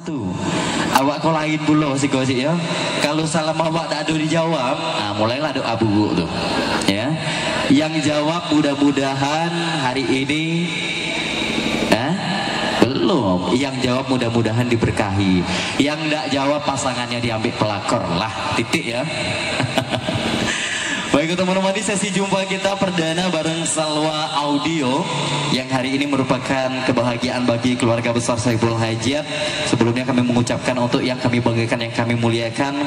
satu. Awak kau lain pula si gosip ya. Kalau salam awak tak ada dijawab, nah mulailah doa buku tuh. Ya. Yang jawab mudah-mudahan hari ini belum. Yang jawab mudah-mudahan diberkahi. Yang tidak jawab pasangannya diambil pelakor lah. Titik ya. Baik teman-teman, di sesi jumpa kita perdana bareng Salwa Audio yang hari ini merupakan kebahagiaan bagi keluarga besar Saiful Hajat. Sebelumnya kami mengucapkan untuk yang kami banggakan, yang kami muliakan,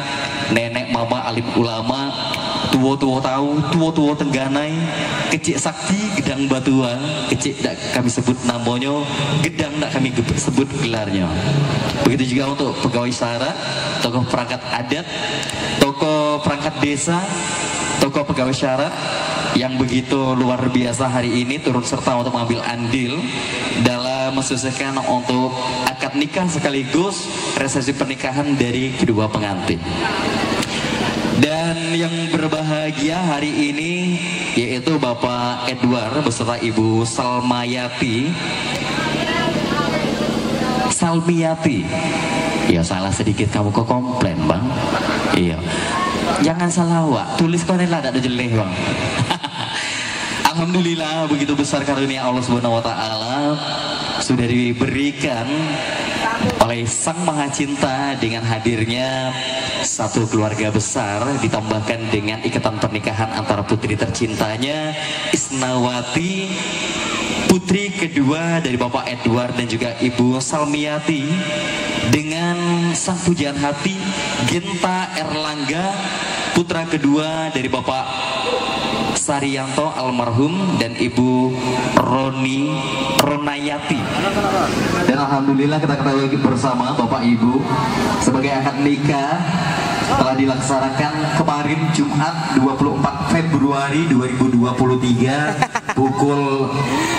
nenek mama alim ulama, tua-tua tahu, tua-tua tengganai, kecik sakti gedang batuan, kecik tak kami sebut namanya, gedang tak kami sebut gelarnya. Begitu juga untuk pegawai syara, tokoh perangkat adat, tokoh perangkat desa, tokoh pegawai syarat yang begitu luar biasa hari ini turut serta untuk mengambil andil dalam mensukseskan untuk akad nikah sekaligus resepsi pernikahan dari kedua pengantin. Dan yang berbahagia hari ini yaitu Bapak Edward beserta Ibu Salmiati. Ya salah sedikit kamu kok komplain bang. Iya. Jangan salah wak, tulis konela tak ada jeleh bang. Alhamdulillah begitu besar karunia Allah Subhanahu wa taala sudah diberikan oleh Sang Maha Cinta dengan hadirnya satu keluarga besar ditambahkan dengan ikatan pernikahan antara putri tercintanya Isnawati, putri kedua dari Bapak Edward dan juga Ibu Salmiati, dengan sang pujaan hati Genta Erlangga, putra kedua dari Bapak Saryanto almarhum dan Ibu Ronayati. Dan alhamdulillah kita ketahui bersama Bapak Ibu sebagai akad nikah telah dilaksanakan kemarin Jumat 24 Februari 2023 pukul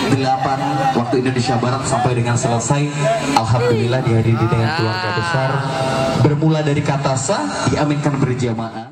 8 waktu Indonesia Barat sampai dengan selesai. Alhamdulillah dihadiri dengan keluarga besar, bermula dari kata sah diaminkan berjamaah.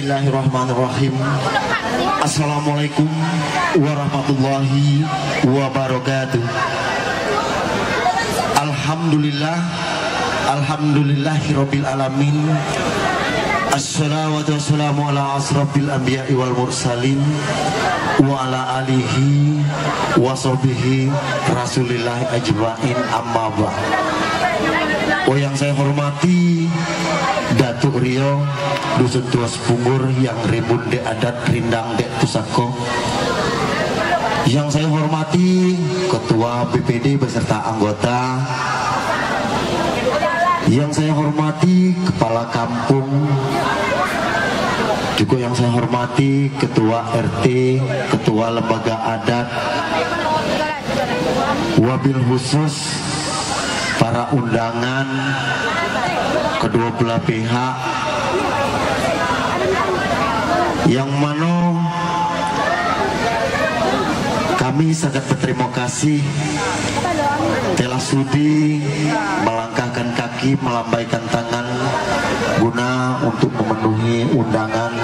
Bismillahirrahmanirrahim. Assalamualaikum warahmatullahi wabarakatuh. Alhamdulillah, alhamdulillahirabbil alamin. Assalatu wassalamu ala asrafil anbiya'i wal mursalin wa ala alihi wa sahbihi rasulillahi ajma'in, amma ba'd. Oh, yang saya hormati Datuk Rio Dusun Tuas Pungur yang rimbun de adat rindang de pusako. Yang saya hormati Ketua BPD beserta anggota. Yang saya hormati Kepala Kampung. Juga yang saya hormati Ketua RT, Ketua Lembaga Adat. Wabil khusus para undangan, kedua belah pihak, yang mana kami sangat berterima kasih telah sudi melangkahkan kaki, melambaikan tangan guna untuk memenuhi undangan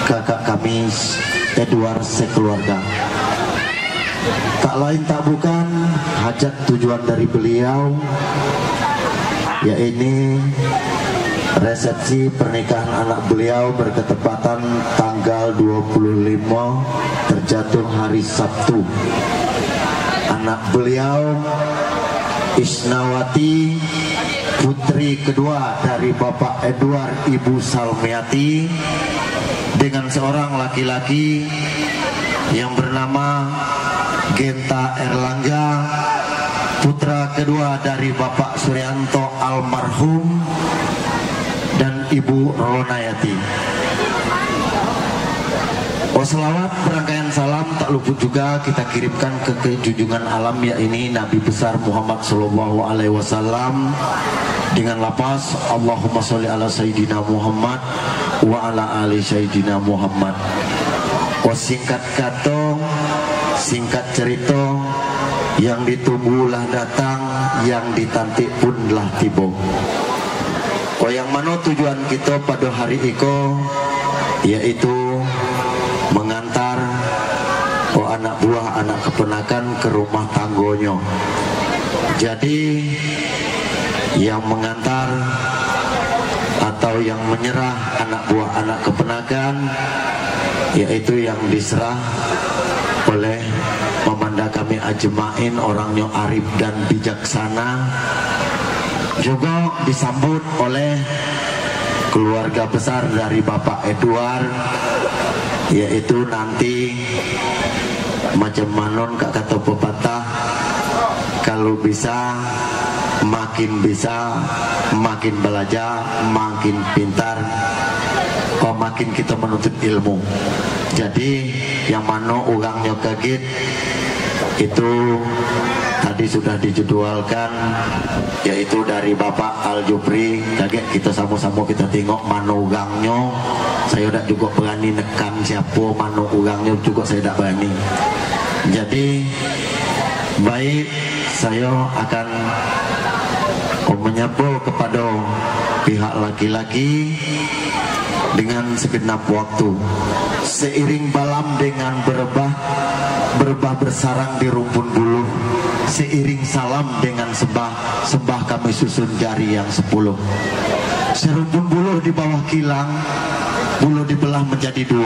kakak kami Edward sekeluarga. Tak lain tak bukan hajat tujuan dari beliau, yaitu resepsi pernikahan anak beliau berketepatan tanggal 25 terjatuh hari Sabtu. Anak beliau Isnawati, putri kedua dari Bapak Edward, Ibu Salmiati, dengan seorang laki-laki yang bernama Genta Erlangga, putra kedua dari Bapak Suryanto almarhum dan Ibu Ronayati. Wassalawat berangkaian salam tak luput juga kita kirimkan ke junjungan alam, yaitu Nabi besar Muhammad Sallallahu Alaihi Wasallam, dengan lapas Allahumma sholli ala Sayyidina Muhammad wa ala ali Sayyidina Muhammad. Singkat kata, singkat cerita, yang ditunggulah datang, yang ditantik punlah tiba. Yang mana tujuan kita pada hari itu, yaitu mengantar anak buah, anak keponakan ke rumah tanggonya. Jadi yang mengantar atau yang menyerah anak buah, anak keponakan, yaitu yang diserah oleh Mamanda kami ajmain, orangnya arif dan bijaksana, juga disambut oleh keluarga besar dari Bapak Edward, yaitu nanti macam manon kak kata pepatah, kalau bisa makin belajar makin pintar, makin kita menuntut ilmu. Jadi yang mana orangnya kaget itu tadi sudah dijadwalkan, yaitu dari Bapak Al-Jupri. Kaget kita sama-sama kita tengok mana orangnya. Saya tidak juga berani nekan siapa mana orangnya, juga saya tidak berani. Jadi baik, saya akan menyapa kepada pihak laki-laki dengan segenap waktu. Seiring balam dengan berbah bersarang di rumpun buluh, seiring salam dengan sembah kami susun jari yang 10. Serumpun buluh di bawah kilang, buluh dibelah menjadi 2.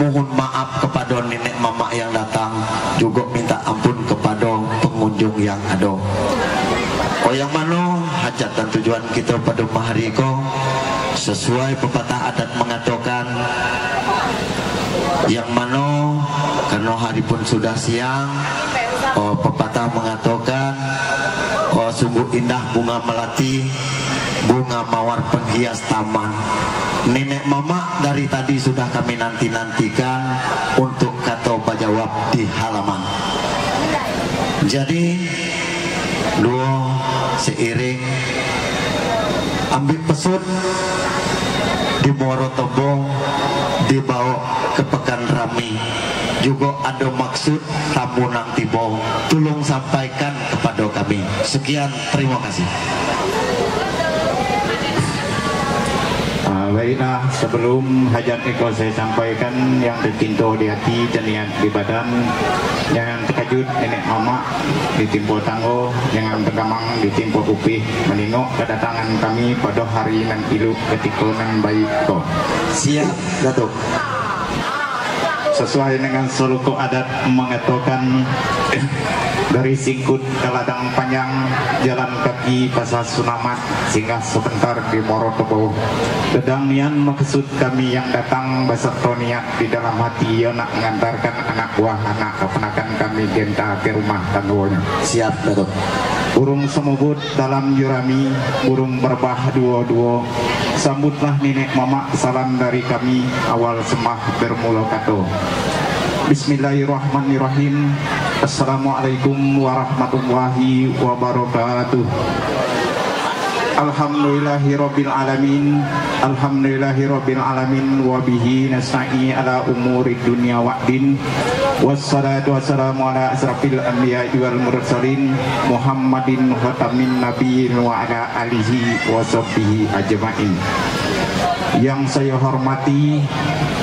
Mohon maaf kepada nenek mama yang datang, juga minta ampun kepada pengunjung yang ada. Yang mana hajat dan tujuan kita pada hari ini sesuai pepatah adat mengatakan, yang mana karena hari pun sudah siang, pepatah mengatakan, sungguh indah bunga melati, bunga mawar penghias taman. Nenek mama dari tadi sudah kami nantikan untuk kata jawab di halaman. Jadi dua seiring ambil pesut di Muaro Tembong, dibawa ke Pekan Rami, juga ada maksud tamu nang tiba. Tolong sampaikan kepada kami. Sekian, terima kasih. Baiklah, sebelum hajat Eko saya sampaikan yang tercinta di hati dan niat di badan. Jangan terkejut nenek mama ditimpa tanggo, jangan tergamang ditimpa upih menengok kedatangan kami pada hari nan ilu ketika nan baik ko. Siap, Datuk. Sesuai dengan suluku adat mengatakan dari Singkut ke ladang panjang, jalan kaki pasar Sunamat singgah sebentar di Morotobo. Dedang nian maksud kami yang datang beserta niat di dalam hati ya nak mengantarkan anak buah anak keponakan kami genta ke rumah tanggonya. Siap, Datuk. Burung semubut dalam jurami, burung berbah dua-dua. Sambutlah nenek mama, salam dari kami, awal semah bermula kato. Bismillahirrahmanirrahim. Assalamualaikum warahmatullahi wabarakatuh. Alhamdulillahirabbil alamin. Alhamdulillahirabbil alamin wa bihi nasta'in ala umuri dunya wa'din. Wassalatu wassalamu ala asrafil anbiya'i wal mursalin Muhammadin khatamin nabiyyin wa ala alihi wa sahbihi ajma'in. Yang saya hormati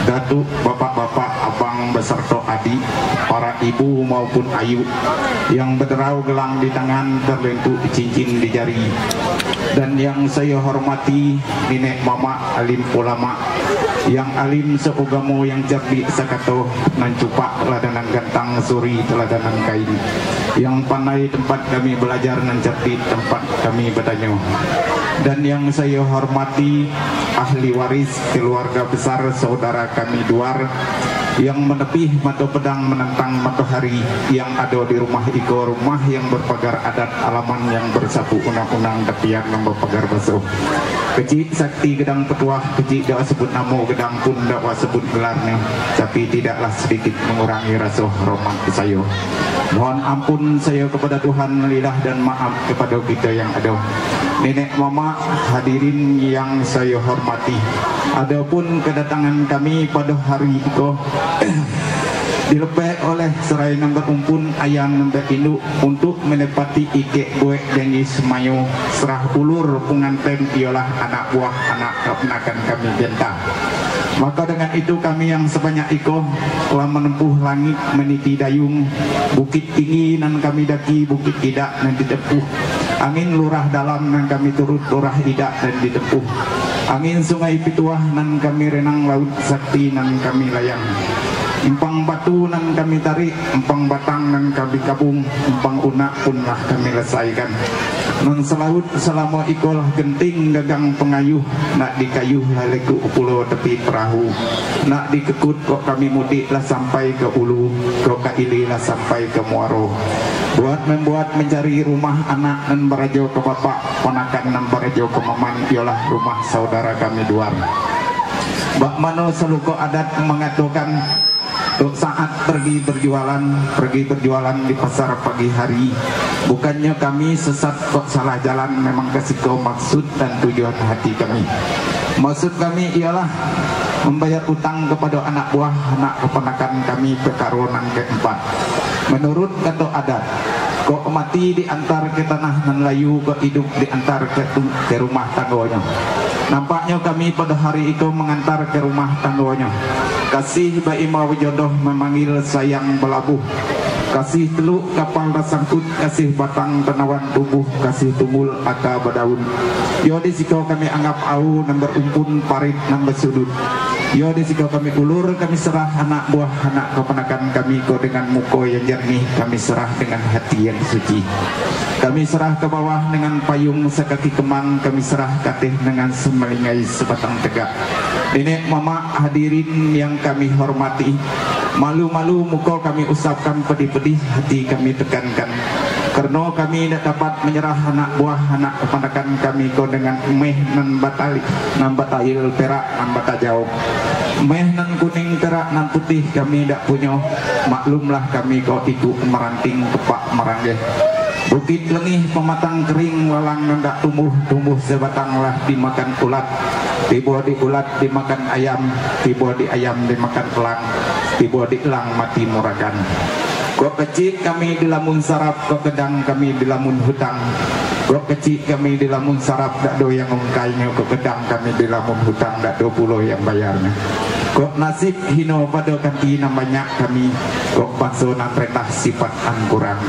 Datuk, bapak-bapak, abang beserta adik, para ibu maupun ayu yang berderau gelang di tangan, terlentuk cincin di jari. Dan yang saya hormati nenek mama alim ulama yang alim seugamo yang cerdik sakato nan cupak teladanan gantang suri teladanan kain yang pandai tempat kami belajar nan cerdik tempat kami bertanya. Dan yang saya hormati ahli waris keluarga besar saudara kami Duar yang menepih mata pedang menentang matahari yang ada di rumah Iko, rumah yang berpagar adat alaman yang bersapu unang-unang tepian yang berpagar basuh. Kecil sakti gedang petuah, kecil dak sebut namo gedang pun dak sebut gelarnya, tapi tidaklah sedikit mengurangi rasa hormat saya. Mohon ampun saya kepada Tuhan, lidah dan maaf kepada kita yang ada. Nenek mama hadirin yang saya hormati, adapun kedatangan kami pada hari itu dilepeh oleh serai nomor umpun ayam nomor induk untuk menepati ike buek janji semayu serah ulur pengantin ialah anak buah anak keponakan kami benta. Maka dengan itu kami yang sebanyak itu telah menempuh langit meniti dayung, bukit tinggi nan kami daki, bukit tidak nan ditepuh, angin lurah dalam nan kami turut lurah tidak dan ditepuh, angin sungai pituah nan kami renang, laut sakti nan kami layang. Empang batu nan kami tarik, empang batang nan kami kabung, empang unak punlah kami lesaikan. Nan selaut selama ikolah genting gagang pengayuh, nak dikayuh laleku pulau tepi perahu, nak dikekut kok kami mudik lah sampai ke ulu, kok kaili lah sampai ke muaro. Buat membuat mencari rumah anak nan barajo ke bapak, ponakan nan barajo ke maman, ialah rumah saudara kami Duar. Bak mano seluko adat mengatakan saat pergi berjualan di pasar pagi hari, bukannya kami sesat kok salah jalan, memang kesiko maksud dan tujuan hati kami. Maksud kami ialah membayar utang kepada anak buah anak keponakan kami pekaronan keempat. Menurut kata adat, kok mati diantar ke tanah nan layu, kok hidup diantar ke rumah tanggonya. Nampaknya kami pada hari itu mengantar ke rumah tanggonya. Kasih bayi mau jodoh memanggil sayang belabuh, kasih teluk kapal rasangkut, kasih batang tenawan tubuh, kasih tumbul aka badaun. Yo disiko kami anggap au nomor umpun parit nomor sudut. Yo disiko kami ulur, kami serah anak buah anak keponakan kami ko dengan muka yang jernih, kami serah dengan hati yang suci. Kami serah ke bawah dengan payung sekaki kemang, kami serah katih dengan semelingai sebatang tegak. Nenek mama hadirin yang kami hormati, malu-malu muka kami usapkan, pedih-pedih hati kami tekankan. Karena kami tidak dapat menyerah anak buah anak keponakan kami ko dengan meh nan batali, nan batail perak, nan batajau. Meh nan kuning perak nan putih kami tidak punya. Maklumlah kami ko itu meranting kepak meranggeh. Bukit lengih pematang kering walang nendak tumbuh sebatang lah dimakan ulat, tiba di ulat dimakan ayam, tiba di ayam dimakan elang, tiba di elang mati muragan. Kok kecil kami di lamun sarap, kok kedang kami di lamun hutang. Kok kecil kami di lamun sarap dak do yang ungkainya, kok gedang kami di lamun hutang dak do pulo yang bayarnya. Kok nasib hino pada kantina banyak kami, kok bakso nan perintah sifat an kurang.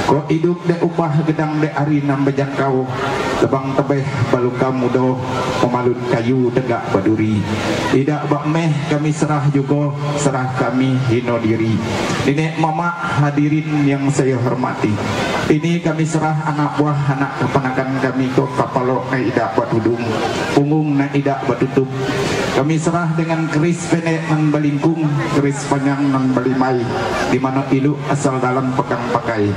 Kok hidup dek upah gedang dek hari nan bejangkau, tebang tebeh baluka mudo pemalut kayu tegak baduri. Tidak bak meh kami serah juga, serah kami hino diri. Nenek mama hadirin yang saya hormati, ini kami serah anak buah anak keponakan kami, kok kapalok na idak batudung, punggung na idak batutup. Kami serah dengan keris pendek nan balingkung, keris panjang nan balimai, di mana ilu asal dalam pegang pakai.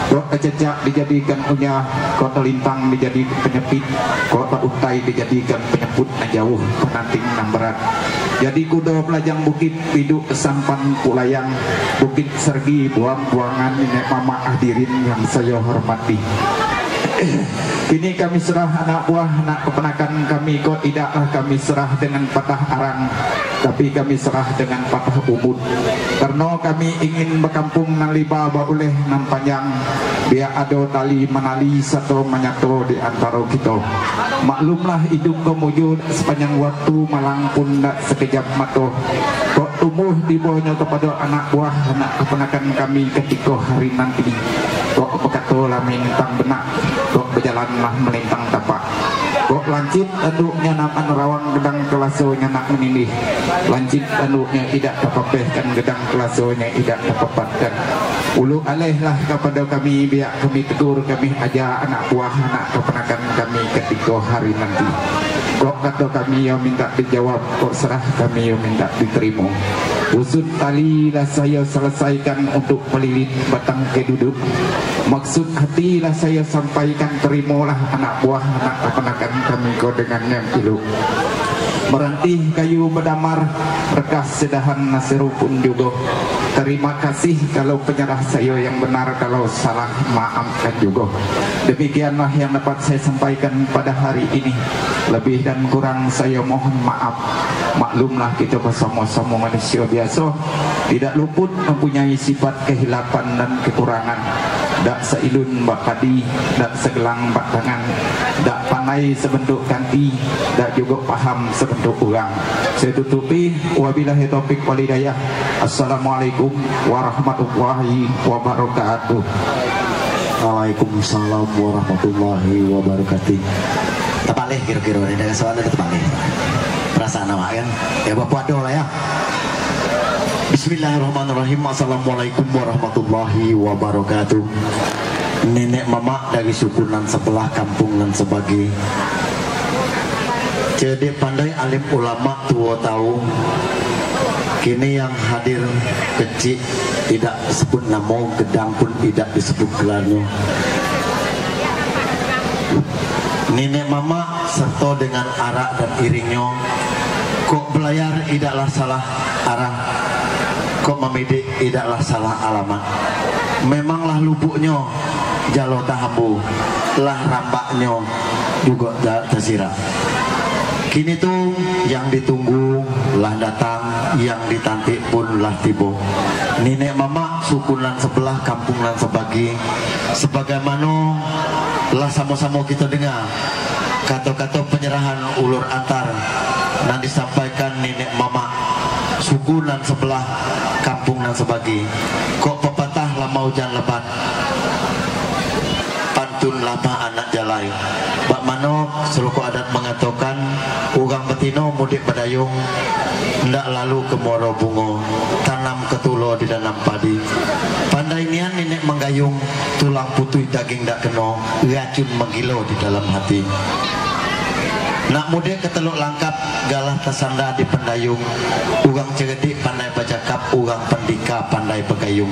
Kok kececak dijadikan unyah, kok telintang dijadikan penyepit, kok tak utai dijadikan penyebut na jauh, penanting nan berat. Jadi kudo pelajang bukit piduk sampan pulayang, bukit sergi buang-buangan nenek mama hadirin yang saya hormati. Ini kami serah anak buah anak keponakan kami, kok tidaklah kami serah dengan patah arang, tapi kami serah dengan patah umut. Karena kami ingin berkampung nan liba bauleh nan panjang, biar ada tali menali satu menyato di antara kita. Maklumlah hidup kemujud sepanjang waktu, malang pun tak sekejap mata. Kok tumbuh di bawahnya kepada anak buah anak keponakan kami ketika hari nanti. Kok berkata lah melintang benak, kok berjalanlah melintang tapak. Kok lancit anduknya nakan rawang gedang kelasonya nak menindih, lancit anduknya tidak terpapehkan gedang kelasonya tidak terpapatkan. Ulu alehlah kepada kami, biar kami tegur, kami ajar anak buah anak keponakan kami ketika hari nanti. Kok kata kami yang minta dijawab, kok serah kami yang minta diterima. Usut tali lah saya selesaikan untuk melilit batang keduduk. Maksud hatilah saya sampaikan, terimalah anak buah anak keponakan kami kau dengan yang ilu. Merantih kayu berdamar, rekas sedahan nasiru pun juga. Terima kasih kalau penyerah saya yang benar, kalau salah maafkan juga. Demikianlah yang dapat saya sampaikan pada hari ini. Lebih dan kurang saya mohon maaf. Maklumlah kita bersama-sama manusia biasa, tidak luput mempunyai sifat kehilapan dan kekurangan. Dak seilun bak kadi, dak segelang bak tangan, dak pandai sebentuk kanti, dak juga paham sebentuk orang. Saya tutupi, wabillahi taufik wal hidayah. Assalamualaikum warahmatullahi wabarakatuh. Waalaikumsalam warahmatullahi wabarakatuh. Tepalih kira-kira ini dari soalnya tepalih. Perasaan nama kan? Ya bapak doa lah ya. Bismillahirrahmanirrahim. Assalamualaikum warahmatullahi wabarakatuh. Nenek mama dari suku nan sebelah kampung nan sebagai cedek pandai alim ulama tua tahu. Kini yang hadir kecil tidak disebut nama, gedang pun tidak disebut gelarnya. Nenek mama serta dengan arak dan iringnya, kok belayar tidaklah salah arah, kok memidik tidaklah salah alamat. Memanglah lubuknya jalo tahambu, lah rambaknya juga tersirap. Kini tuh yang ditunggu lah datang, yang ditantik pun lah tiba. Nenek mama suku nan sebelah kampung nan sebagi, sebagaimana lah sama-sama kita dengar kata-kata penyerahan ulur antar dan disampaikan nenek mama suku nan sebelah kampung nan sebagi. Kok pepatah lah mau jan lebat, pantun lama anak jalai. Bak mano seluruh adat mengatakan ugang betino mudik bedayung, ndak lalu ke moro bungo, tanam ketulo di dalam padi. Pandai nian nenek menggayung, tulang putih daging dak keno, racun menggilo di dalam hati. Nak mudik keteluk langkap, galah tersandar di pendayung. Ugang cegedik pandai bercakap, ugang pendika pandai begayung.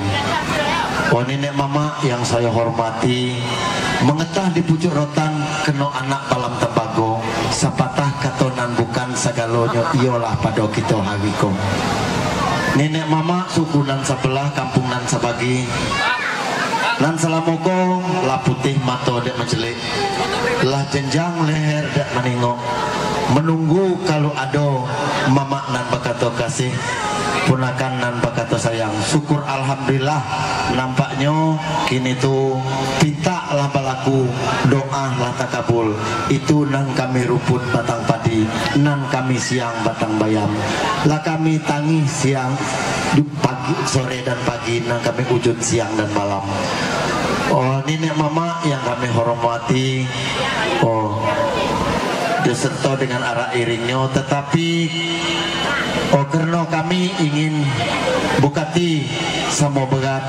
Oh nenek mama yang saya hormati, mengetah di pucuk rotan keno anak balam tembago, sepatah katonan bukan segalonyo iyalah pada kita hariko. Nenek mama suku nan sebelah kampung nan sebagi, nan selamoko lah putih mata dek mencelik, lah jenjang leher dek meningok, menunggu kalau ada mama nan bakato kasih punakan nan bakato sayang. Syukur alhamdulillah nampaknya kini tu pinta lah balaku doa lah takabul. Itu nan kami ruput batang padi, nan kami siang batang bayam, lah kami tangi siang pagi sore dan pagi, nan kami wujud siang dan malam. Oh nenek mama yang kami hormati, oh beserta dengan arah iringnya, tetapi oh karena kami ingin bukati sama berat,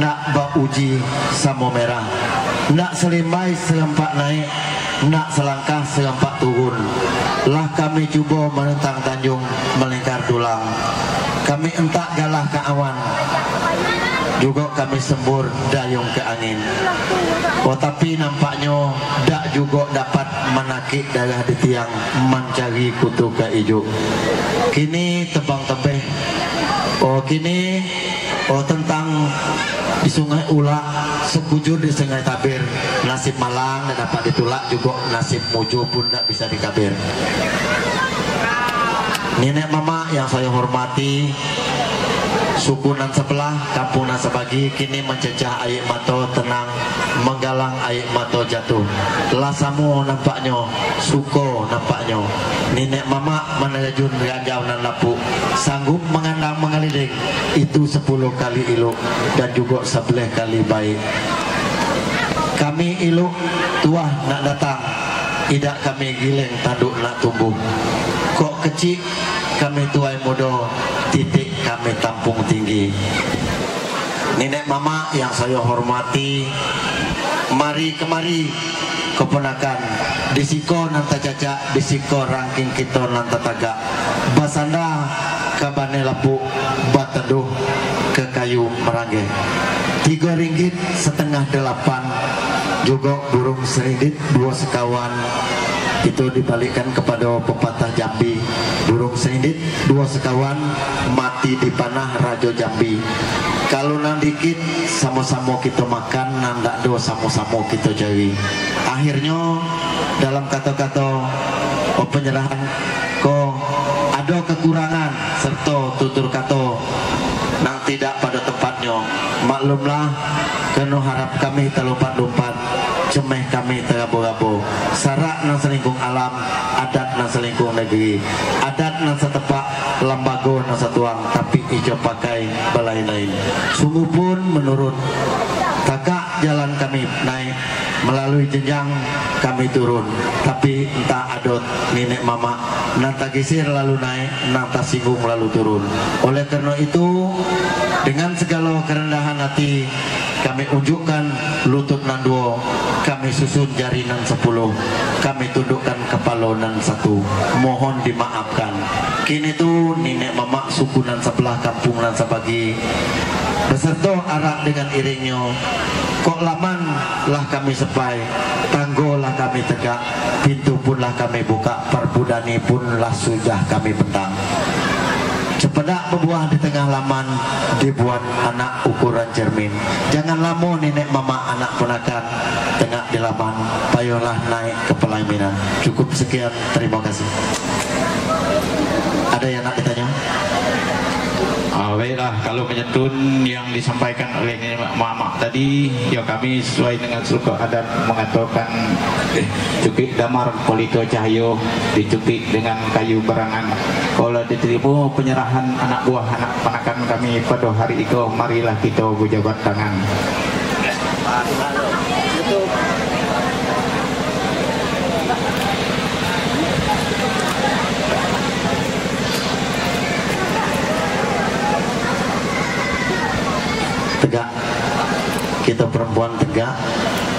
nak bauji sama merah, nak selimbai selempak naik, nak selangkah selempak turun. Lah kami cuba menentang tanjung melingkar dulang, kami entak galah ke awan, juga kami sembur dayung ke angin. Oh tapi nampaknya dak juga dapat menakik darah di tiang mencari kutu ke ijuk. Kini tebang tebeh, oh kini oh tentang di sungai Ulak, sekujur di sungai Tabir, nasib malang dan dapat ditulak, juga nasib muju pun tak bisa dikabir. Nenek mama yang saya hormati, suku nan sebelah, kampung nan sebagi, kini mencecah air mata tenang, menggalang air mata jatuh. Lasamu nampaknya, suko nampaknya. Nenek mama menajun ranjau nan lapuk, sanggup mengandang mengeliling, itu 10 kali iluk dan juga 11 kali baik. Kami iluk tuah nak datang, tidak kami giling tanduk nak tumbuh. Kok kecil kami tuai muda, titik kami tampung tinggi. Nenek mama yang saya hormati, mari kemari keponakan, disiko nanta jajak, disiko ranking kita nanta tagak, basanda kabane lapuk, bateduh ke kayu merangge. 3 ringgit setengah 8, juga burung serindit 2 sekawan. Itu dibalikkan kepada pepatah Jambi, burung serindit 2 sekawan, mati di panah Rajo Jambi. Kalau nang dikit sama-sama kita makan, nang dak do sama-sama kita cari. Akhirnya dalam kata-kata penyerahan ko ada kekurangan serta tutur kata nang tidak pada tempatnya. Maklumlah, kena harap kami terlompat-lompat, cemeh kami terabo-rabo, sarak nang selingkung alam, adat nang selingkung negeri, adat nang setepak, lembago nang satuang, tapi ijo pakai balai lain. Sungguh pun menurut tagak jalan kami naik, melalui jenjang kami turun, tapi entah adot nenek mama, nanta gisir lalu naik, nanta singgung lalu turun. Oleh karena itu, dengan segala kerendahan hati, kami unjukkan lutut nan 2, kami susun jari nan 10, kami tundukkan kepala nan 1. Mohon dimaafkan. Kini tu nenek mama suku nan sebelah, kampung nan sebagi, beserta arak dengan iringnya. Kok laman lah kami sepai, tanggo lah kami tegak, pintu pun lah kami buka, perbudani pun lah sudah kami bentang. Cepedak berbuah di tengah laman, dibuat anak ukuran cermin. Jangan lama nenek mama anak ponakan tengah di laman, payolah naik ke pelaminan. Cukup sekian, terima kasih. Ada yang nak ditanya? Baiklah, kalau menyetun yang disampaikan oleh mama tadi, ya kami sesuai dengan suluk adat mengatakan cupik damar polito cahyo, dicupik dengan kayu berangan. Kalau diterima penyerahan anak buah anak ponakan kami pada hari itu, marilah kita berjabat tangan. Tegak, kita perempuan tegak,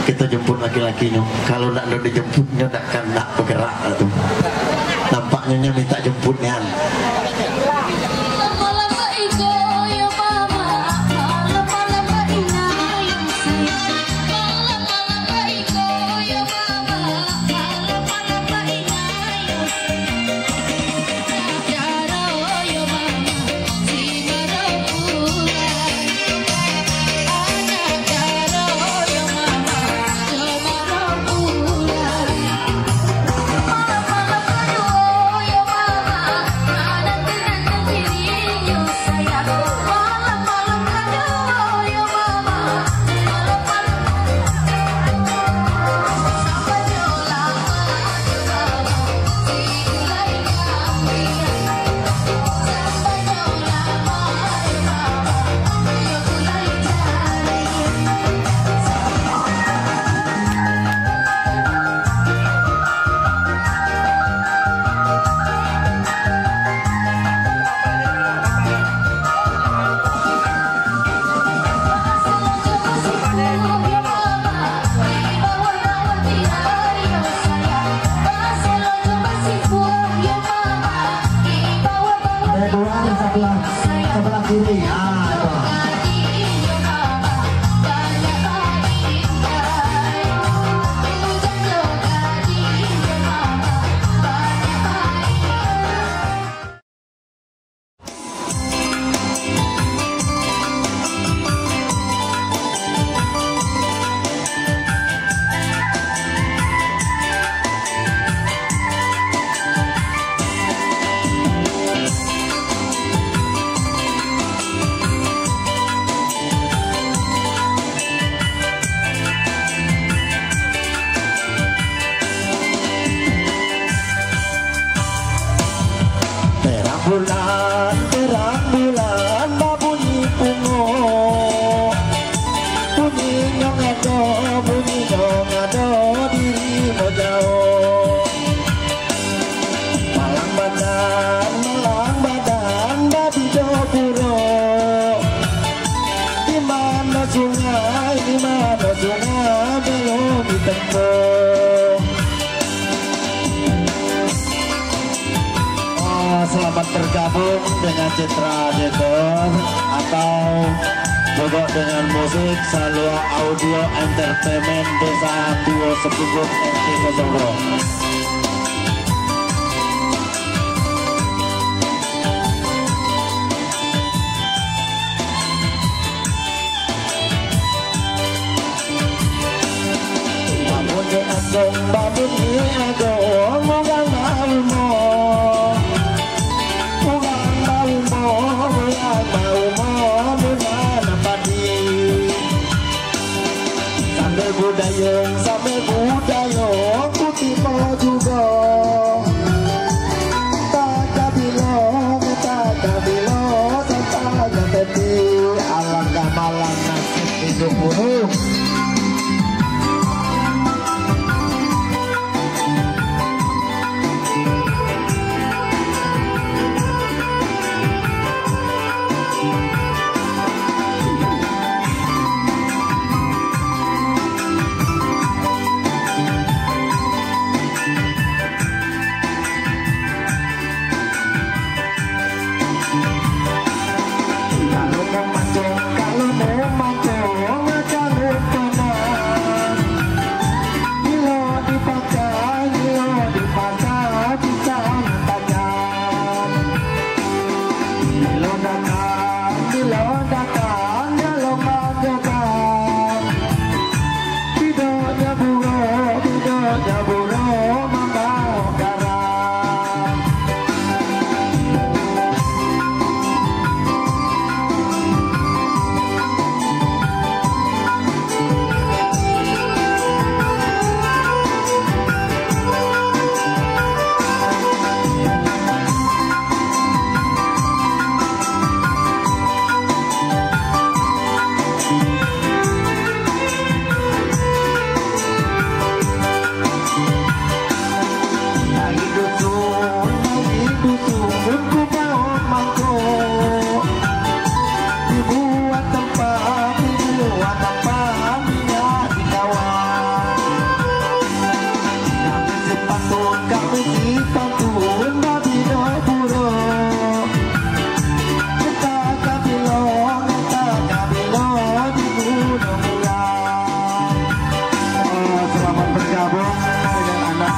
kita jemput laki-lakinya. Kalau nak dijemputnya takkan nak bergerak tuh. Nampaknya minta jemputnya. sungai, di mana sungai belum ditempuh. Selamat bergabung dengan Citra Dekor atau juga dengan musik Salwa Audio Entertainment Desa Duo Sepunggut NT Kosongro. Babun di agong, babun di agong, mugang mau sampai budaya putih mau juga tak kabilo tak tadi alangkah malang nasib hidupmu.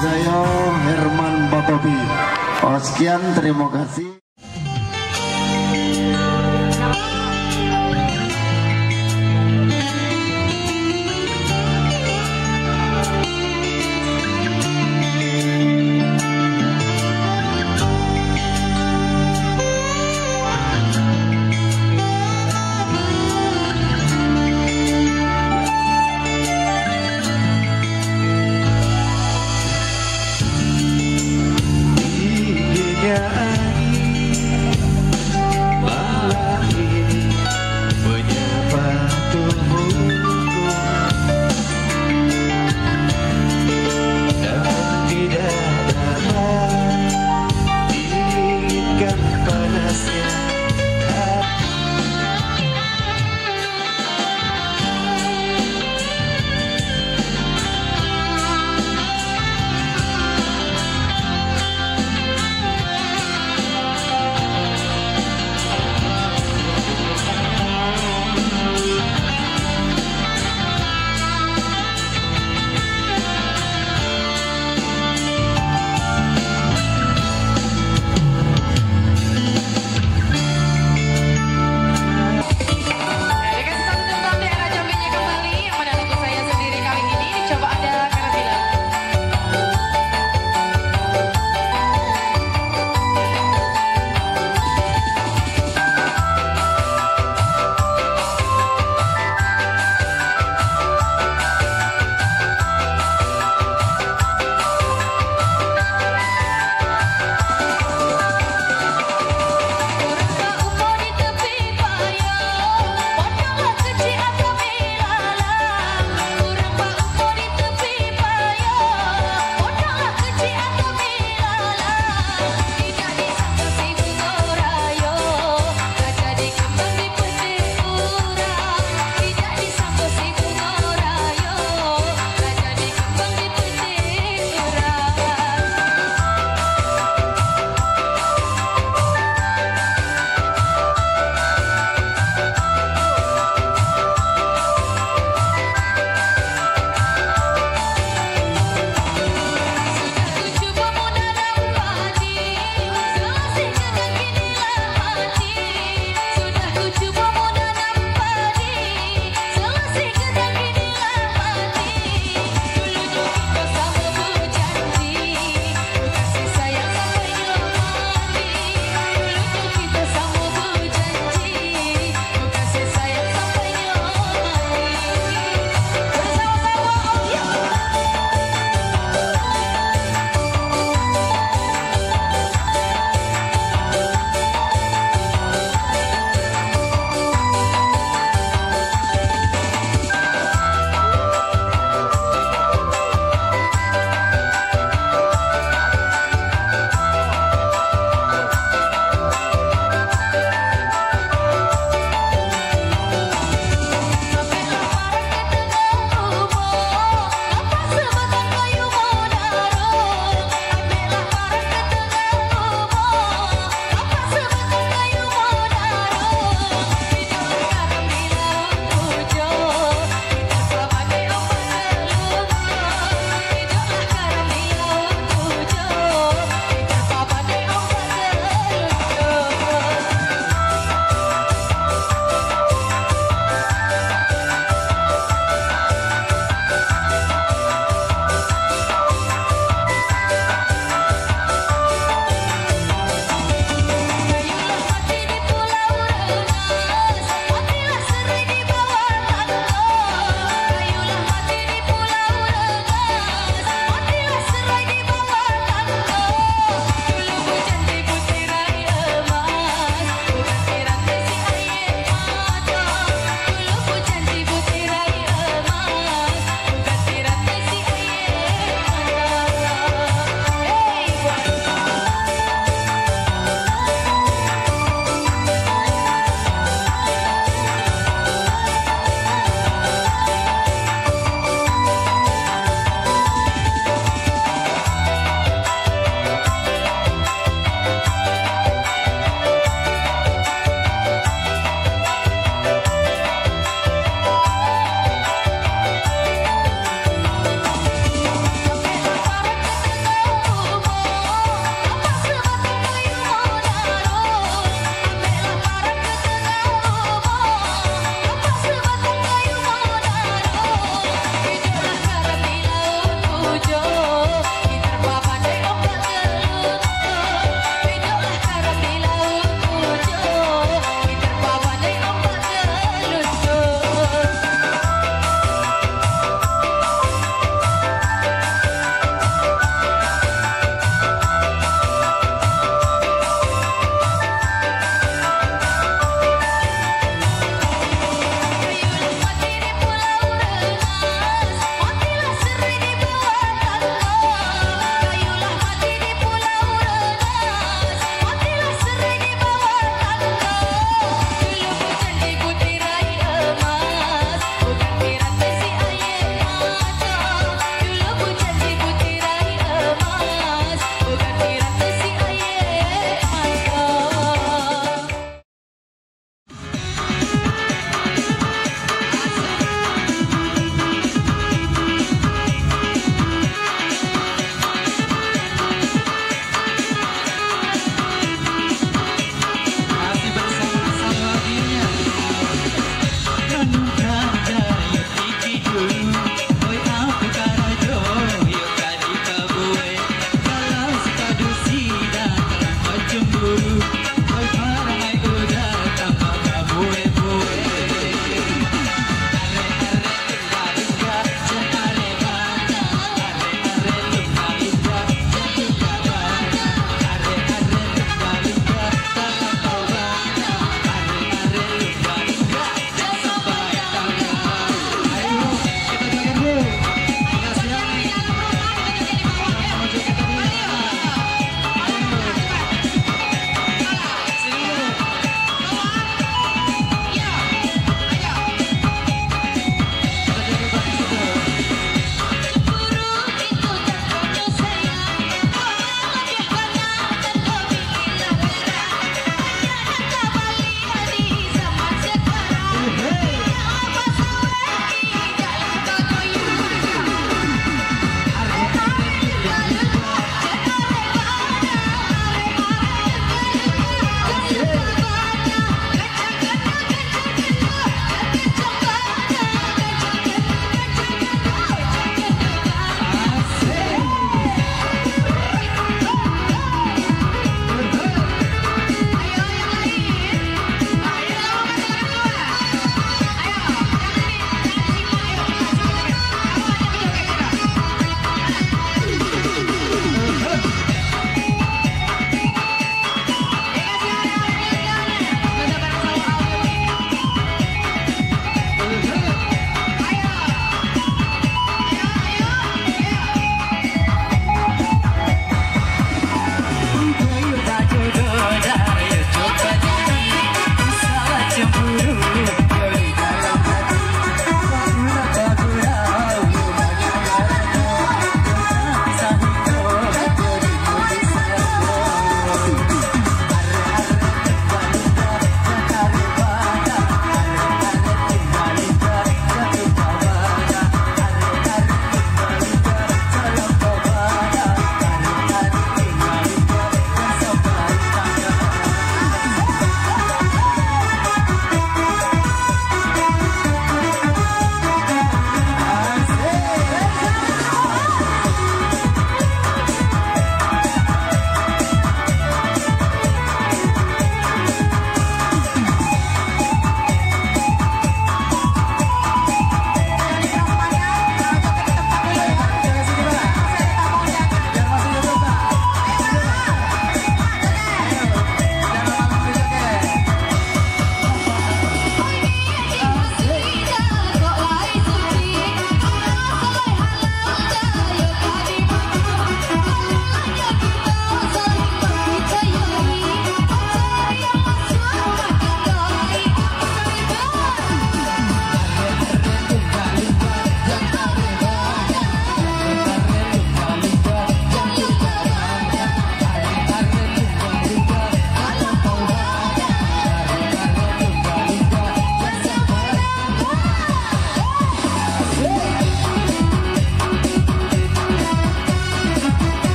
Saya Herman Batobi. Sekian, terima kasih.